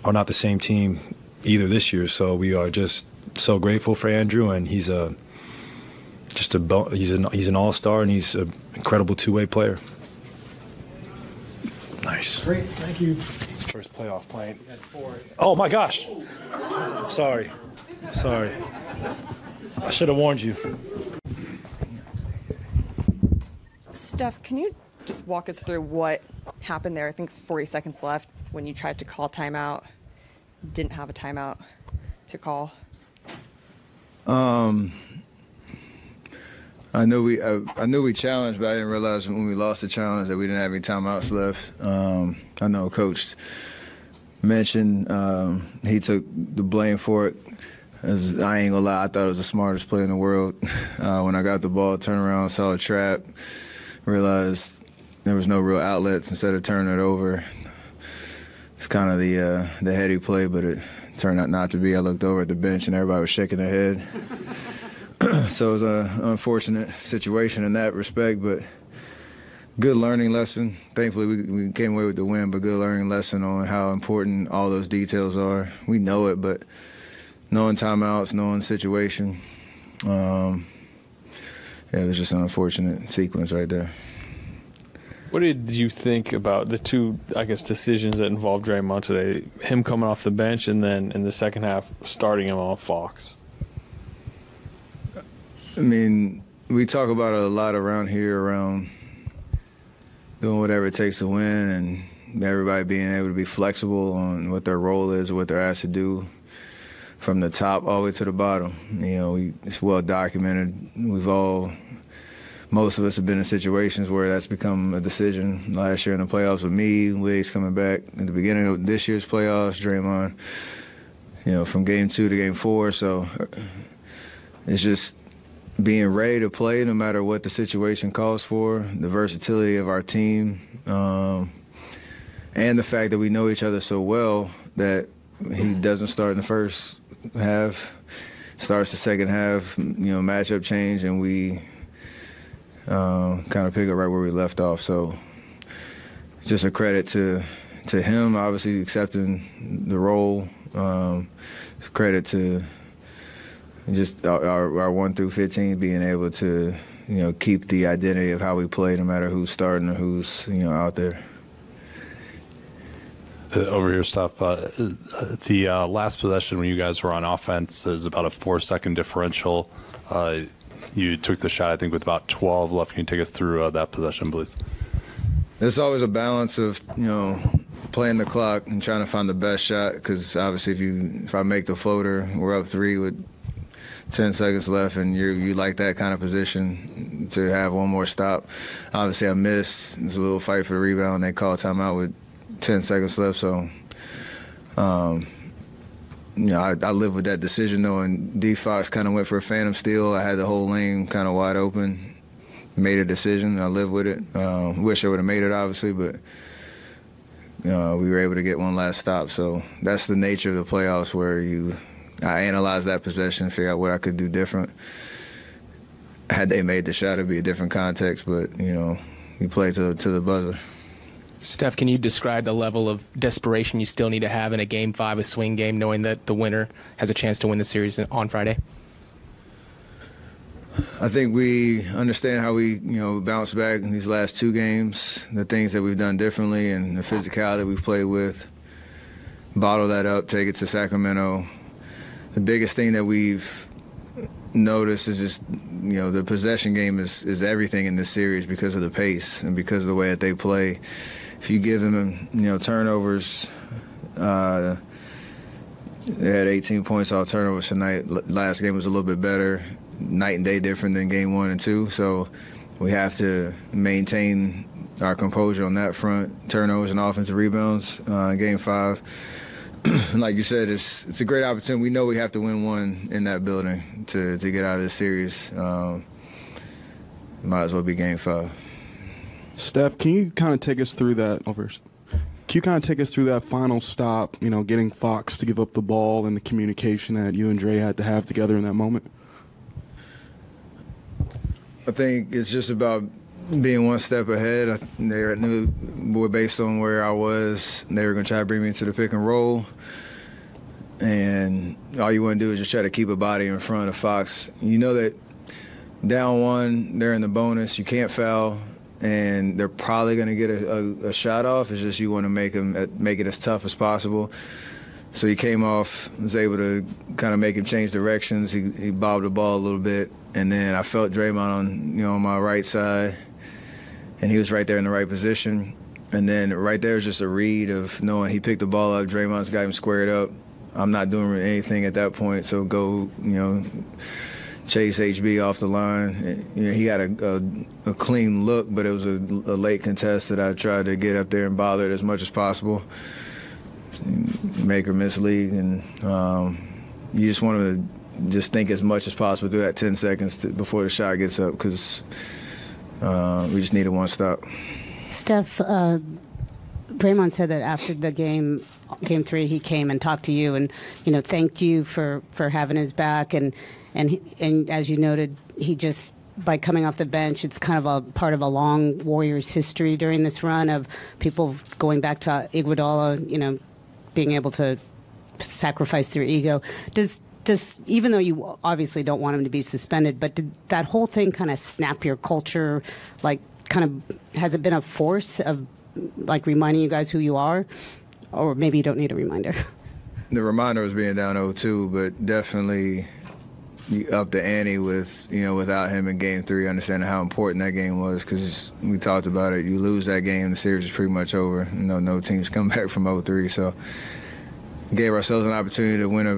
are not the same team either this year. So we are just so grateful for Andrew, and he's an all-star, and he's an incredible two-way player. Nice. Great, thank you. First playoff playing. Oh my gosh. Sorry. I should have warned you. Steph, can you just walk us through what happened there? I think 40 seconds left when you tried to call timeout. Didn't have a timeout to call. I knew we challenged, but I didn't realize when we lost the challenge that we didn't have any timeouts left. I know Coach mentioned he took the blame for it. I ain't gonna lie, I thought it was the smartest play in the world. When I got the ball, turned around, saw a trap, realized there was no real outlets. Instead of turning it over, it's kind of the heady play, but it turned out not to be. I looked over at the bench and everybody was shaking their head. So it was an unfortunate situation in that respect, but good learning lesson. Thankfully, we came away with the win, but good learning lesson on how important all those details are. We know it, but knowing timeouts, knowing the situation, it was just an unfortunate sequence right there. What did you think about the two, decisions that involved Draymond today? Him coming off the bench and then in the second half starting him on Fox. I mean, we talk about it a lot around here, around doing whatever it takes to win and everybody being able to be flexible on what their role is or what they're asked to do from the top all the way to the bottom. It's well documented. Most of us have been in situations where that's become a decision. Last year in the playoffs with me, Wiggs coming back at the beginning of this year's playoffs, Draymond, from game 2 to game 4. So it's just being ready to play no matter what the situation calls for, the versatility of our team, and the fact that we know each other so well that he doesn't start in the first half, starts the second half, matchup change, and we kind of pick up right where we left off. So it's just a credit to him, obviously accepting the role. It's a credit to just our 1 through 15 being able to, keep the identity of how we play no matter who's starting or who's, out there. Over here, Steph, the last possession when you guys were on offense is about a 4-second differential. You took the shot, I think, with about 12 left. Can you take us through that possession, please? There's always a balance of, playing the clock and trying to find the best shot, because obviously if I make the floater, we're up 3 with 10 seconds left, and you like that kind of position to have one more stop. Obviously I missed. There's a little fight for the rebound. They call timeout with 10 seconds left, so I live with that decision knowing D Fox kind of went for a phantom steal. I had the whole lane kind of wide open. Made a decision. I live with it. Wish I would have made it, obviously, but we were able to get one last stop. So that's the nature of the playoffs, where I analyze that possession, figure out what I could do different. Had they made the shot, it'd be a different context, but you play to the buzzer. Steph, can you describe the level of desperation you still need to have in a Game 5, a swing game, knowing that the winner has a chance to win the series on Friday? I think we understand how we, bounce back in these last 2 games, the things that we've done differently and the physicality we've played with. Bottle that up, take it to Sacramento. The biggest thing that we've noticed is just, the possession game is everything in this series because of the pace and because of the way that they play. If you give them, turnovers, they had 18 points off turnovers tonight. Last game was a little bit better. Night and day different than game 1 and 2, so we have to maintain our composure on that front. Turnovers and offensive rebounds in game 5. Like you said, it's a great opportunity. We know we have to win one in that building to get out of this series. Might as well be game 5. Steph, can you kind of take us through that final stop, getting Fox to give up the ball and the communication that you and Dre had to have together in that moment? I think it's just about being one step ahead. They knew, based on where I was, they were going to try to bring me into the pick and roll. And all you want to do is just try to keep a body in front of Fox. You know that down 1, they're in the bonus. You can't foul, and they're probably going to get a shot off. It's just you want to make it as tough as possible. So he came off, was able to kind of make him change directions. He bobbed the ball a little bit, and then I felt Draymond on my right side, and he was right there in the right position. And then right there is just a read of knowing he picked the ball up. Draymond's got him squared up. I'm not doing anything at that point, so go chase HB off the line. He had a clean look, but it was a late contest that I tried to get up there and bother it as much as possible. Make or mislead, and you just want to just think as much as possible through that 10 seconds before the shot gets up, because we just needed one stop. Steph, Draymond said that after the game 3, he came and talked to you and thanked you for having his back, and as you noted, he just, by coming off the bench, it's kind of a part of a long Warriors history during this run of people going back to Iguodala, being able to sacrifice their ego. Does even though you obviously don't want him to be suspended, but did that whole thing kind of snap your culture? Has it been a force of reminding you guys who you are, or maybe you don't need a reminder? The reminder was being down 0-2, but definitely you up the ante with without him in game 3, understanding how important that game was, because we talked about it. You lose that game, the series is pretty much over. No teams come back from 0-3, so gave ourselves an opportunity to win a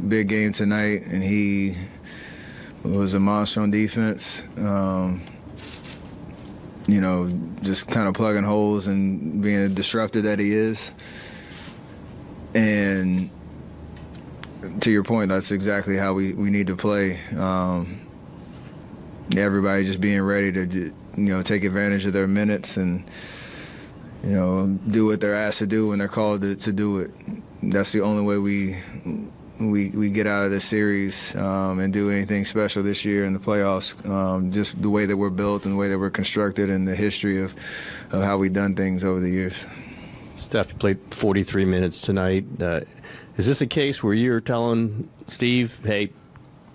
big game tonight, and he was a monster on defense. Just kind of plugging holes and being a disruptor that he is. And to your point, that's exactly how we need to play. Everybody just being ready to take advantage of their minutes and do what they're asked to do when they're called to do it. That's the only way we get out of this series and do anything special this year in the playoffs. Just the way that we're built and the way that we're constructed and the history of how we've done things over the years. Steph played 43 minutes tonight. Is this a case where you're telling Steve, hey,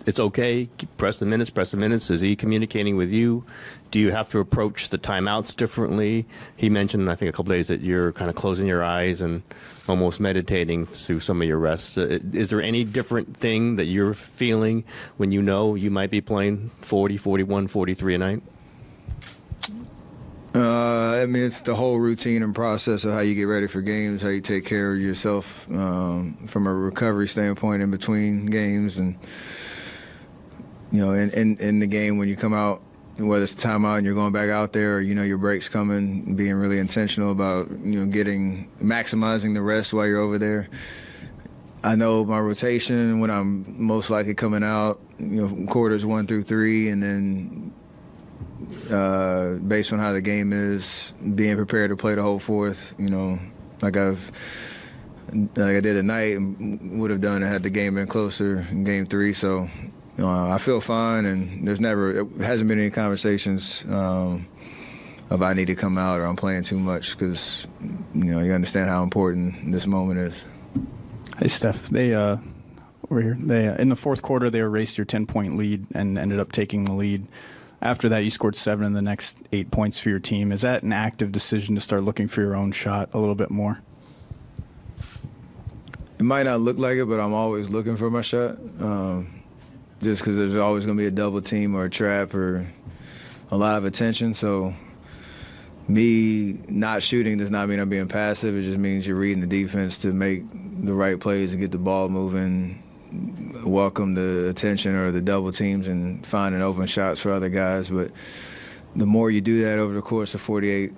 it's okay, press the minutes? Is he communicating with you? Do you have to approach the timeouts differently? He mentioned, I think, a couple days that you're kind of closing your eyes and almost meditating through some of your rests. Is there any different thing that you're feeling when you know you might be playing 40, 41, 43 a night? I mean, it's the whole routine and process of how you get ready for games, how you take care of yourself from a recovery standpoint in between games, and in the game when you come out, whether it's a timeout and you're going back out there, or your breaks coming, being really intentional about maximizing the rest while you're over there. I know my rotation when I'm most likely coming out, quarters 1 through 3, and then based on how the game is, being prepared to play the whole fourth, like I did tonight and would have done had the game been closer in game 3. So I feel fine, and it hasn't been any conversations of I need to come out or I'm playing too much, because you understand how important this moment is. Hey Steph, they over here. They in the fourth quarter they erased your 10-point lead and ended up taking the lead. After that, you scored 7 in the next 8 points for your team. Is that an active decision to start looking for your own shot a little bit more? It might not look like it, but I'm always looking for my shot. Just because there's always going to be a double team or a trap or a lot of attention. So me not shooting does not mean I'm being passive. It just means you're reading the defense to make the right plays and get the ball moving, welcome the attention or the double teams and finding open shots for other guys. But the more you do that over the course of 48,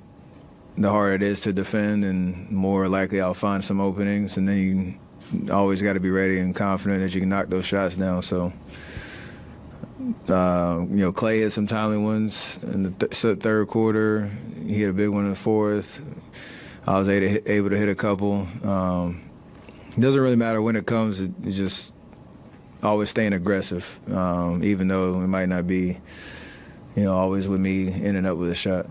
the harder it is to defend, and more likely I'll find some openings. And then you always got to be ready and confident that you can knock those shots down. So Clay had some timely ones in the third quarter. He had a big one in the fourth. I was able to hit a couple. It doesn't really matter when it comes. It's just always staying aggressive, even though it might not be, always with me in and up with a shot.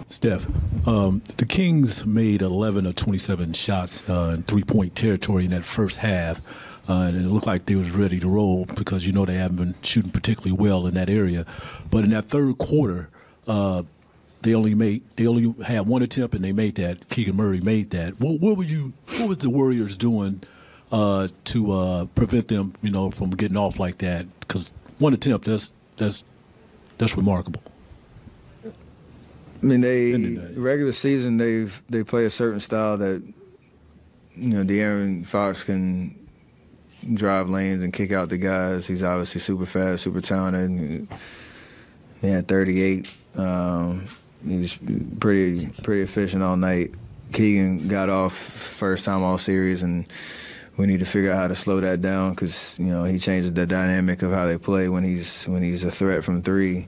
Steph, the Kings made 11 of 27 shots in three-point territory in that first half. And it looked like they was ready to roll because they haven't been shooting particularly well in that area. But in that third quarter, they only had one attempt and they made that. Keegan Murray made that. What was the Warriors doing to prevent them, from getting off like that? Because one attempt, that's remarkable. I mean, regular season they play a certain style that De'Aaron Fox can drive lanes and kick out the guys. He's obviously super fast, super talented. He had 38. He was pretty efficient all night. Keegan got off first time all series, and we need to figure out how to slow that down because he changes the dynamic of how they play when he's a threat from three.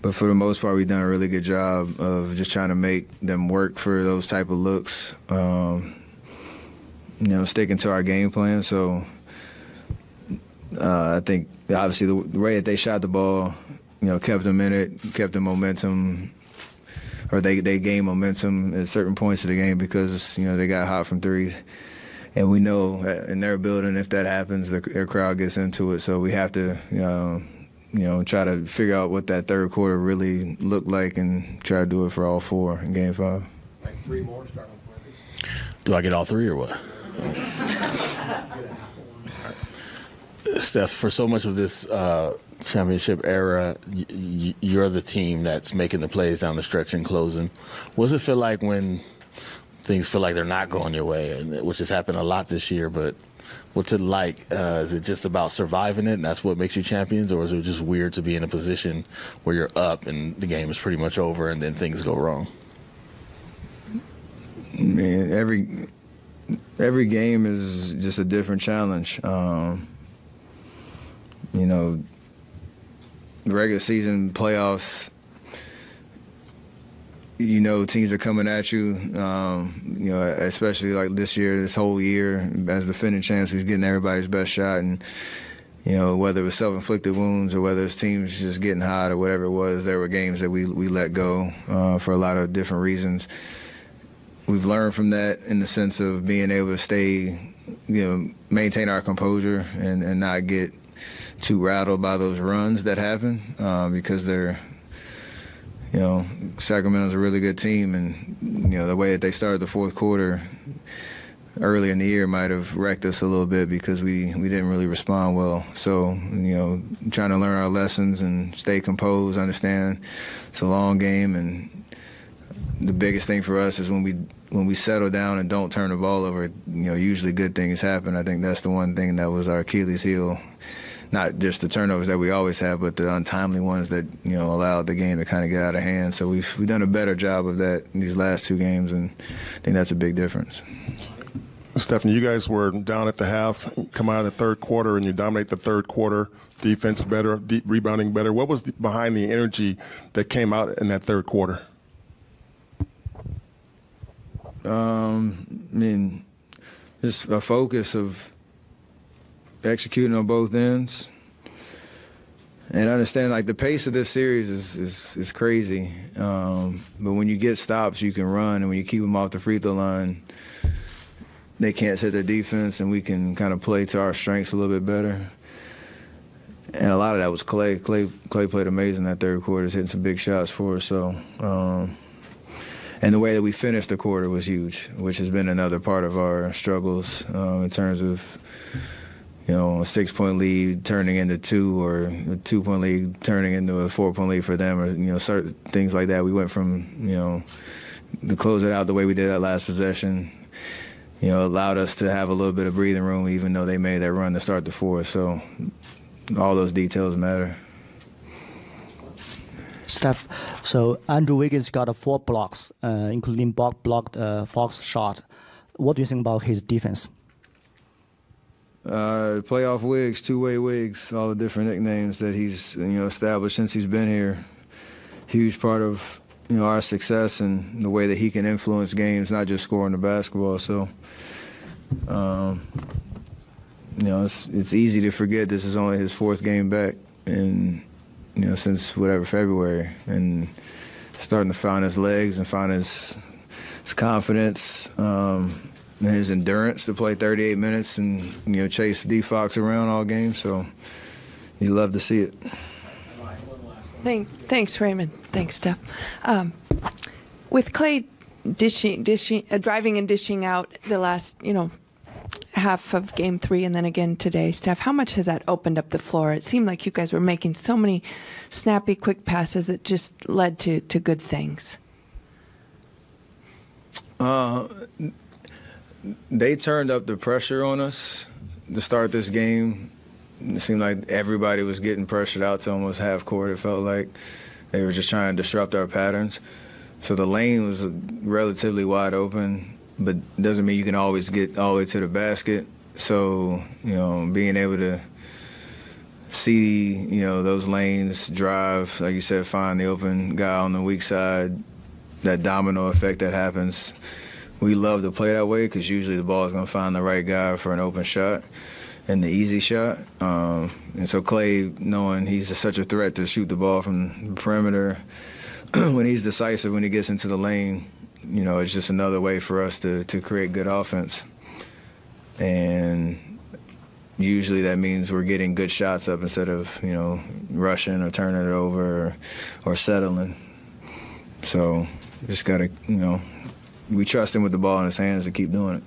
But for the most part, we've done a really good job of just trying to make them work for those type of looks. Sticking to our game plan. So I think obviously the way that they shot the ball, kept them in it, kept the momentum, or they gained momentum at certain points of the game because they got hot from threes. And we know in their building, if that happens, their crowd gets into it. So we have to, try to figure out what that third quarter really looked like and try to do it for all four in Game 5. Like 3 more starting points. Do I get all 3 or what? Steph, for so much of this championship era, you're the team that's making the plays down the stretch and closing. What does it feel like when things feel like they're not going your way, which has happened a lot this year, but what's it like? Is it just about surviving it and that's what makes you champions, or is it just weird to be in a position where you're up and the game is pretty much over and then things go wrong? Man, every game is just a different challenge. The regular season playoffs, teams are coming at you, especially like this year, this whole year, as defending champs, who's getting everybody's best shot. And, whether it was self-inflicted wounds or whether it's teams just getting hot or whatever it was, there were games that we let go for a lot of different reasons. We've learned from that in the sense of being able to stay, maintain our composure and not get too rattled by those runs that happen because they're, Sacramento's a really good team, and the way that they started the fourth quarter, early in the year might have wrecked us a little bit because we didn't really respond well. So, trying to learn our lessons and stay composed, understand it's a long game, and the biggest thing for us is when we settle down and don't turn the ball over, usually good things happen. I think that's the one thing that was our Achilles heel. Not just the turnovers that we always have, but the untimely ones that allowed the game to kind of get out of hand. So we've done a better job of that in these last 2 games, and I think that's a big difference. Stephanie, you guys were down at the half, come out of the third quarter, and you dominate the third quarter. Defense better, deep rebounding better. What was behind the energy that came out in that third quarter? Just a focus of executing on both ends, and understand like the pace of this series is crazy. But when you get stops, you can run, and when you keep them off the free throw line, they can't set their defense, and we can kind of play to our strengths a little bit better. And a lot of that was Clay. Clay played amazing that third quarter, hitting some big shots for us. So, and the way that we finished the quarter was huge, which has been another part of our struggles in terms of a 6-point lead turning into 2, or a 2-point lead turning into a 4-point lead for them, or certain things like that. We went from to close it out the way we did that last possession. Allowed us to have a little bit of breathing room, even though they made that run to start the fourth. So all those details matter. Steph, so Andrew Wiggins got 4 blocks, including blocked Fox shot. What do you think about his defense? Playoff Wiggs, two-way Wiggs, all the different nicknames that he's established since he's been here. Huge part of our success and the way that he can influence games, not just scoring the basketball. So, it's easy to forget this is only his 4th game back, and since February, and starting to find his legs and find his confidence. And his endurance to play 38 minutes and chase D Fox around all game. So you love to see it. Thanks, Raymond. Thanks, Steph. With Clay driving and dishing out the last half of Game 3 and then again today, Steph, how much has that opened up the floor? It seemed like you guys were making so many snappy, quick passes that just led to good things. They turned up the pressure on us to start this game. It seemed like everybody was getting pressured out to almost half court. It felt like they were just trying to disrupt our patterns. So the lane was relatively wide open, but doesn't mean you can always get all the way to the basket. So, being able to see, those lanes drive, like you said, find the open guy on the weak side, that domino effect that happens. We love to play that way because usually the ball is going to find the right guy for an open shot and the easy shot. And so Clay, knowing he's such a threat to shoot the ball from the perimeter, when he's decisive, when he gets into the lane, it's just another way for us to create good offense. And usually that means we're getting good shots up instead of, rushing or turning it over or settling. So just got to, we trust him with the ball in his hands to keep doing it.